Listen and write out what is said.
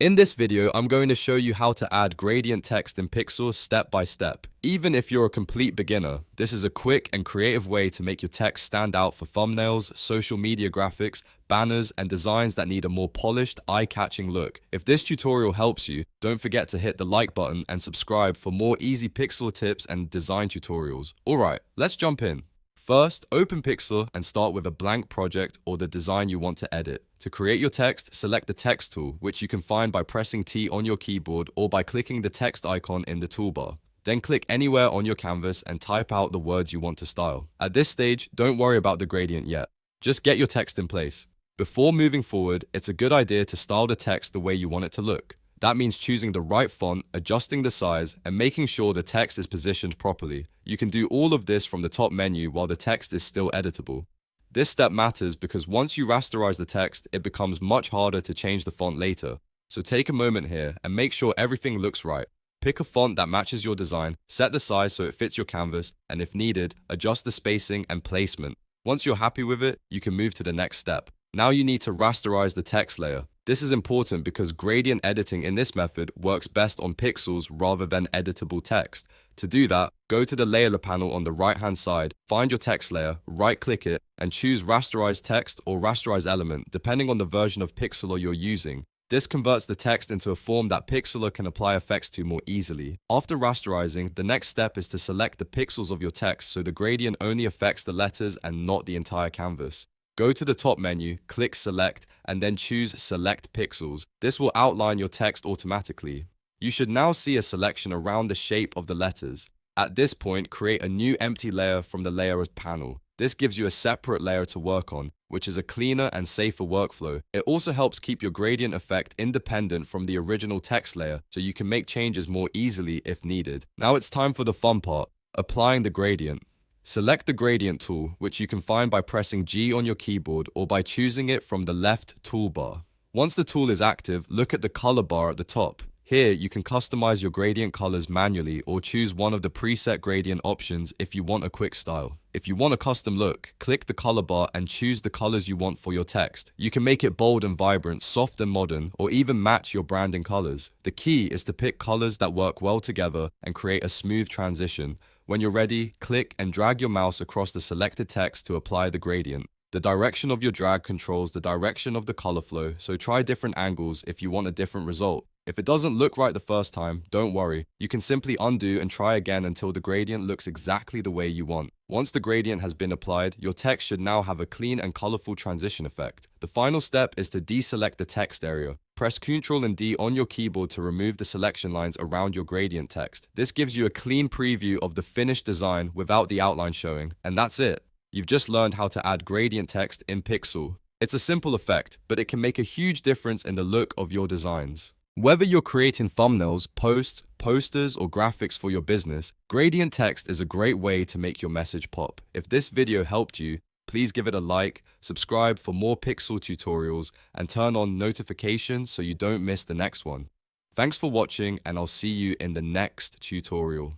In this video, I'm going to show you how to add gradient text in Pixlr step by step. Even if you're a complete beginner, this is a quick and creative way to make your text stand out for thumbnails, social media graphics, banners, and designs that need a more polished, eye-catching look. If this tutorial helps you, don't forget to hit the like button and subscribe for more easy Pixlr tips and design tutorials. Alright, let's jump in. First, open Pixlr and start with a blank project or the design you want to edit. To create your text, select the text tool, which you can find by pressing T on your keyboard or by clicking the text icon in the toolbar. Then click anywhere on your canvas and type out the words you want to style. At this stage, don't worry about the gradient yet. Just get your text in place. Before moving forward, it's a good idea to style the text the way you want it to look. That means choosing the right font, adjusting the size, and making sure the text is positioned properly. You can do all of this from the top menu while the text is still editable. This step matters because once you rasterize the text, it becomes much harder to change the font later. So take a moment here and make sure everything looks right. Pick a font that matches your design, set the size so it fits your canvas, and if needed, adjust the spacing and placement. Once you're happy with it, you can move to the next step. Now you need to rasterize the text layer. This is important because gradient editing in this method works best on pixels rather than editable text. To do that, go to the layer panel on the right-hand side, find your text layer, right-click it, and choose Rasterize Text or Rasterize Element, depending on the version of Pixlr you're using. This converts the text into a form that Pixlr can apply effects to more easily. After rasterizing, the next step is to select the pixels of your text so the gradient only affects the letters and not the entire canvas. Go to the top menu, click Select, and then choose Select Pixels. This will outline your text automatically. You should now see a selection around the shape of the letters. At this point, create a new empty layer from the Layer panel. This gives you a separate layer to work on, which is a cleaner and safer workflow. It also helps keep your gradient effect independent from the original text layer, so you can make changes more easily if needed. Now it's time for the fun part, applying the gradient. Select the gradient tool, which you can find by pressing G on your keyboard or by choosing it from the left toolbar. Once the tool is active, look at the color bar at the top. Here, you can customize your gradient colors manually or choose one of the preset gradient options if you want a quick style. If you want a custom look, click the color bar and choose the colors you want for your text. You can make it bold and vibrant, soft and modern, or even match your branding colors. The key is to pick colors that work well together and create a smooth transition. When you're ready, click and drag your mouse across the selected text to apply the gradient. The direction of your drag controls the direction of the color flow, so try different angles if you want a different result. If it doesn't look right the first time, don't worry. You can simply undo and try again until the gradient looks exactly the way you want. Once the gradient has been applied, your text should now have a clean and colorful transition effect. The final step is to deselect the text area. Press Ctrl and D on your keyboard to remove the selection lines around your gradient text. This gives you a clean preview of the finished design without the outline showing. And that's it. You've just learned how to add gradient text in Pixlr. It's a simple effect, but it can make a huge difference in the look of your designs. Whether you're creating thumbnails, posts, posters, or graphics for your business, gradient text is a great way to make your message pop. If this video helped you, please give it a like, subscribe for more Pixlr tutorials, and turn on notifications so you don't miss the next one. Thanks for watching, and I'll see you in the next tutorial.